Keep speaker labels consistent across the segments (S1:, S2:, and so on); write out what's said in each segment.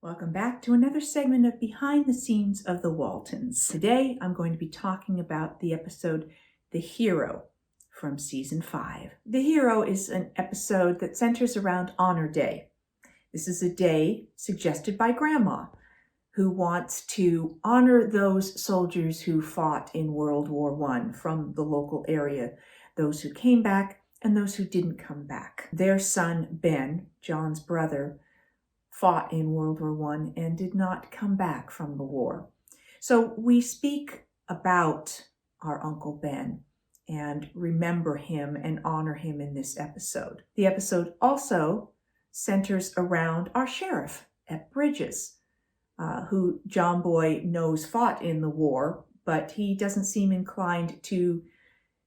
S1: Welcome back to another segment of Behind the Scenes of the Waltons. Today I'm going to be talking about the episode The Hero from Season 5. The Hero is an episode that centers around Honor Day. This is a day suggested by Grandma, who wants to honor those soldiers who fought in World War I from the local area, those who came back and those who didn't come back. Their son, Ben, John's brother, fought in World War I and did not come back from the war. So we speak about our Uncle Ben and remember him and honor him in this episode. The episode also centers around our sheriff at Bridges, who John Boy knows fought in the war, but he doesn't seem inclined to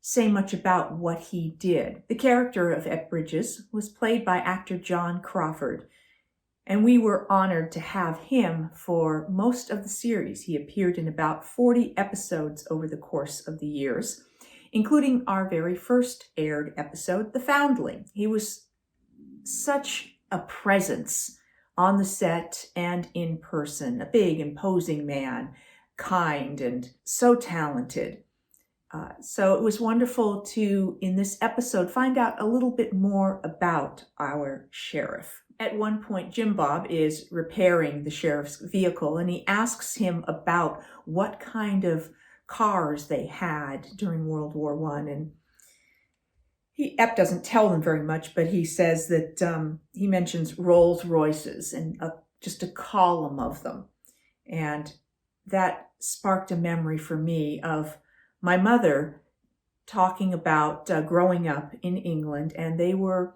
S1: say much about what he did. The character of Ep Bridges was played by actor John Crawford, and we were honored to have him for most of the series. He appeared in about 40 episodes over the course of the years, including our very first aired episode, The Foundling. He was such a presence on the set and in person, a big, imposing man, kind and so talented. So it was wonderful to, in this episode, find out a little bit more about our sheriff. At one point, Jim Bob is repairing the sheriff's vehicle, and he asks him about what kind of cars they had during World War I. And Ep doesn't tell them very much, but he says that he mentions Rolls Royces and just a column of them. And that sparked a memory for me of my mother talking about growing up in England, and they were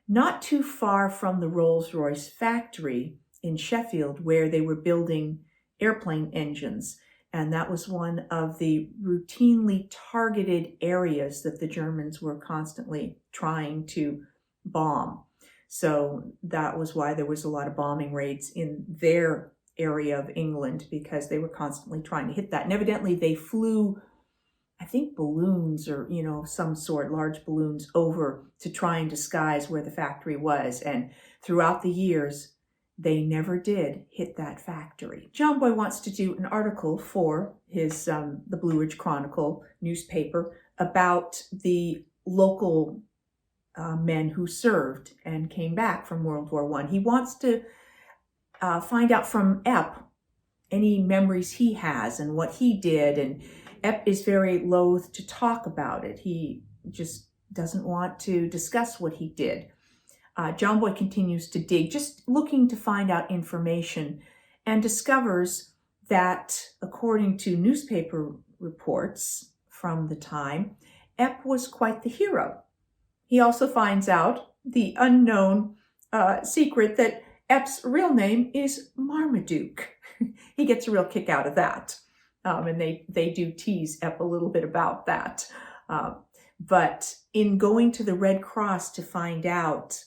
S1: not too far from the Rolls-Royce factory in Sheffield, where they were building airplane engines. And that was one of the routinely targeted areas that the Germans were constantly trying to bomb. So that was why there was a lot of bombing raids in their area of England, because they were constantly trying to hit that. And evidently they flew, I think, balloons or, some sort, large balloons over to try and disguise where the factory was. And throughout the years, they never did hit that factory. John Boy wants to do an article for his the Blue Ridge Chronicle newspaper about the local men who served and came back from World War I. He wants to find out from Ep any memories he has and what he did, and Ep is very loath to talk about it. He just doesn't want to discuss what he did. John Boy continues to dig, just looking to find out information, and discovers that, according to newspaper reports from the time, Ep was quite the hero. He also finds out the unknown secret that Ep's real name is Marmaduke. He gets a real kick out of that. And they do tease Ep a little bit about that. But in going to the Red Cross to find out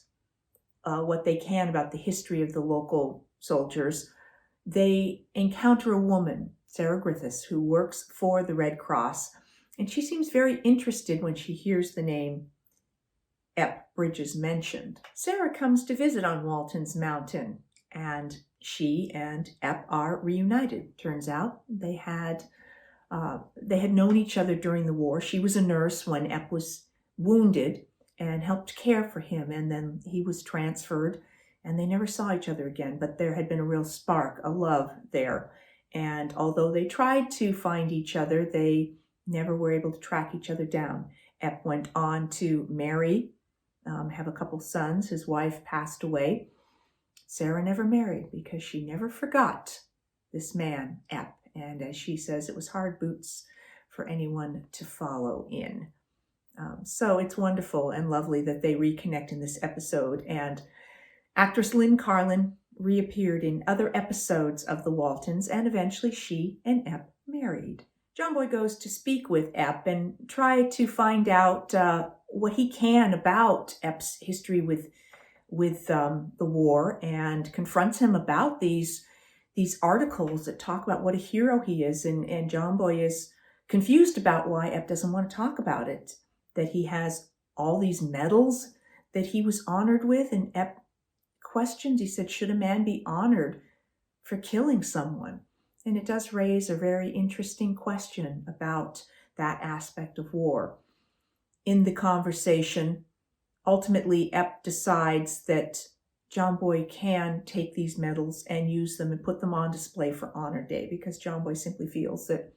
S1: what they can about the history of the local soldiers, they encounter a woman, Sarah Griffiths, who works for the Red Cross. And she seems very interested when she hears the name Ep Bridges mentioned. Sarah comes to visit on Walton's Mountain, and she and Ep are reunited. Turns out they had known each other during the war. She was a nurse when Ep was wounded and helped care for him, and then he was transferred, and they never saw each other again. But there had been a real spark, a love there. And although they tried to find each other, they never were able to track each other down. Ep went on to marry, have a couple sons. His wife passed away. Sarah never married because she never forgot this man, Ep. And as she says, it was hard boots for anyone to follow in. So it's wonderful and lovely that they reconnect in this episode. And actress Lynn Carlin reappeared in other episodes of The Waltons, and eventually she and Ep married. John Boy goes to speak with Ep and try to find out what he can about Ep's history with the war, and confronts him about these articles that talk about what a hero he is. And John Boy is confused about why Ep doesn't want to talk about it, that he has all these medals that he was honored with. And Ep questions, he said, should a man be honored for killing someone. And it does raise a very interesting question about that aspect of war. In the conversation, ultimately, Epp decides that John Boy can take these medals and use them and put them on display for Honor Day, because John Boy simply feels that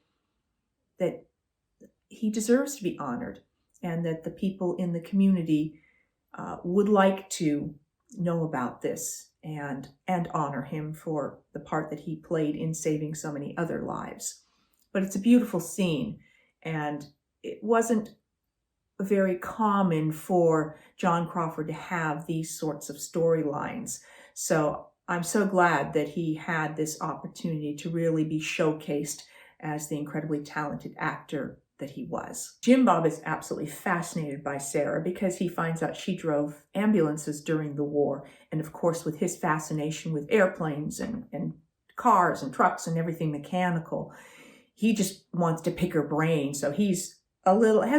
S1: he deserves to be honored, and that the people in the community would like to know about this and honor him for the part that he played in saving so many other lives. But it's a beautiful scene, and it wasn't very common for John Crawford to have these sorts of storylines. So I'm so glad that he had this opportunity to really be showcased as the incredibly talented actor that he was. Jim Bob is absolutely fascinated by Sarah because he finds out she drove ambulances during the war. And of course, with his fascination with airplanes and cars and trucks and everything mechanical, he just wants to pick her brain. So has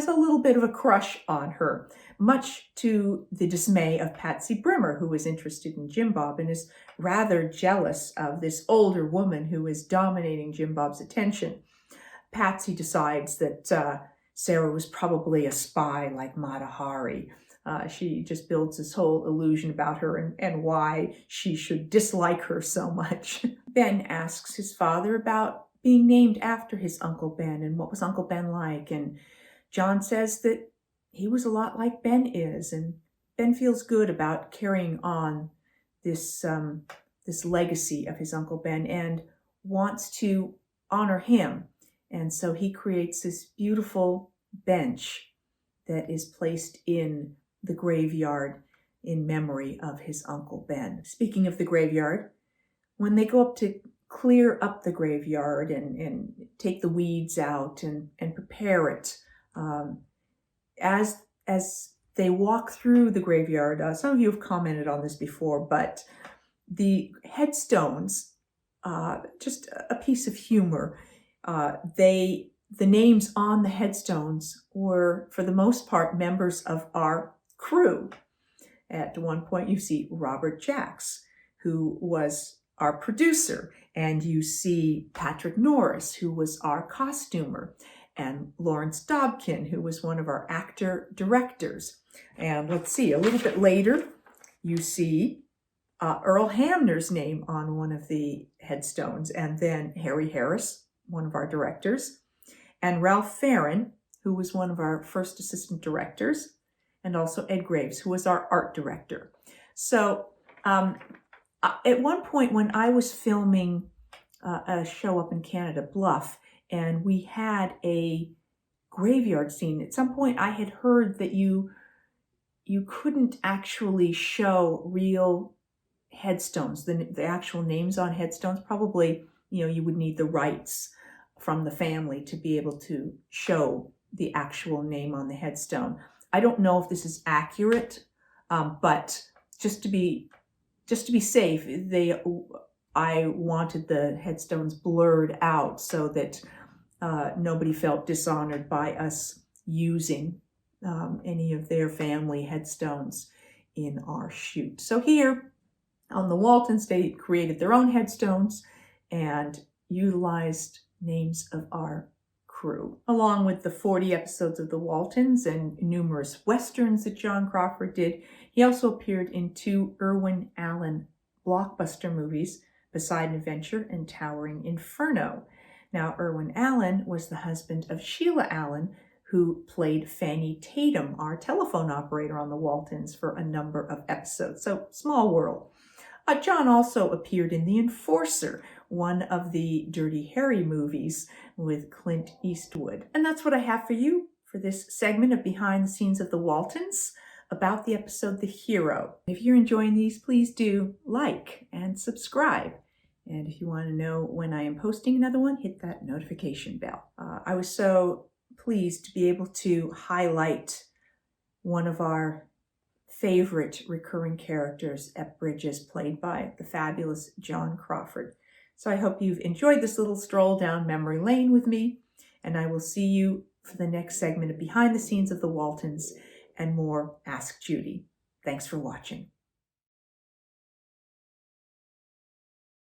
S1: a little bit of a crush on her, much to the dismay of Patsy Brimmer, who is interested in Jim Bob and is rather jealous of this older woman who is dominating Jim Bob's attention. Patsy decides that Sarah was probably a spy like Mata Hari. She just builds this whole illusion about her and why she should dislike her so much. Ben asks his father about being named after his Uncle Ben and what was Uncle Ben like. And John says that he was a lot like Ben is. And Ben feels good about carrying on this legacy of his Uncle Ben and wants to honor him. And so he creates this beautiful bench that is placed in the graveyard in memory of his Uncle Ben. Speaking of the graveyard, when they go up to clear up the graveyard and take the weeds out and prepare it, as they walk through the graveyard, some of you have commented on this before, but the headstones, just a piece of humor, the names on the headstones were, for the most part, members of our crew. At one point, you see Robert Jacks, who was our producer, and you see Patrick Norris, who was our costumer, and Lawrence Dobkin, who was one of our actor directors. And let's see, a little bit later, you see Earl Hamner's name on one of the headstones, and then Harry Harris, one of our directors, and Ralph Farron, who was one of our first assistant directors, and also Ed Graves, who was our art director. So at one point when I was filming a show up in Canada, Bluff, and we had a graveyard scene, at some point I had heard that you couldn't actually show real headstones, the actual names on headstones. Probably, you would need the rights from the family to be able to show the actual name on the headstone. I don't know if this is accurate, but just to be safe, I wanted the headstones blurred out so that nobody felt dishonored by us using any of their family headstones in our shoot. So here on the Waltons, they created their own headstones and utilized names of our crew. Along with the 40 episodes of the Waltons and numerous westerns that John Crawford did, he also appeared in 2 Irwin Allen blockbuster movies, Poseidon Adventure and Towering Inferno. Now, Irwin Allen was the husband of Sheila Allen, who played Fanny Tatum, our telephone operator on the Waltons, for a number of episodes. So, small world. John also appeared in The Enforcer, one of the Dirty Harry movies with Clint Eastwood. And that's what I have for you for this segment of Behind the Scenes of the Waltons about the episode The Hero. If you're enjoying these, please do like and subscribe. And if you want to know when I am posting another one, hit that notification bell. I was so pleased to be able to highlight one of our favorite recurring characters at Bridges, played by the fabulous John Crawford. So I hope you've enjoyed this little stroll down memory lane with me, and I will see you for the next segment of Behind the Scenes of the Waltons and more Ask Judy. Thanks for watching.